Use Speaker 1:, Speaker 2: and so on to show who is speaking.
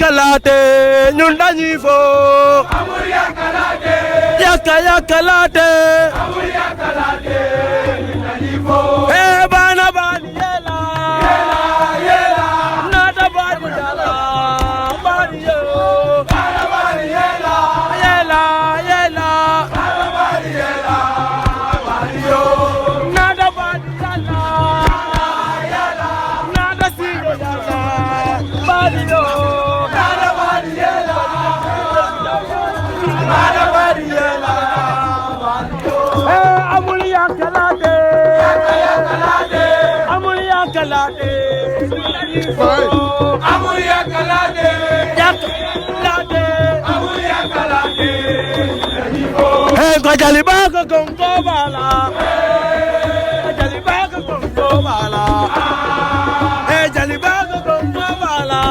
Speaker 1: yakalaate ñun dañuy fo
Speaker 2: amul yakalaate
Speaker 1: yakalaate
Speaker 2: amul yakalaate ñun dañuy fo
Speaker 1: bana bani yela
Speaker 2: yela
Speaker 1: nata bani dala bani yo
Speaker 2: bana bani yela
Speaker 1: yela
Speaker 2: bana bani yela bani yo
Speaker 1: nata bani dala
Speaker 2: yela
Speaker 1: nata sigo dala bani yo
Speaker 2: bana bani yela bana bani yela bani yo
Speaker 1: amul yakalaate
Speaker 2: yakalaate
Speaker 1: amul yakalaate
Speaker 2: amul yakalaate
Speaker 1: yakalaate
Speaker 2: amul yakalaate
Speaker 1: ko jali ba ko gongo bala ko jali ba ko gongo bala jali ba ko gongo bala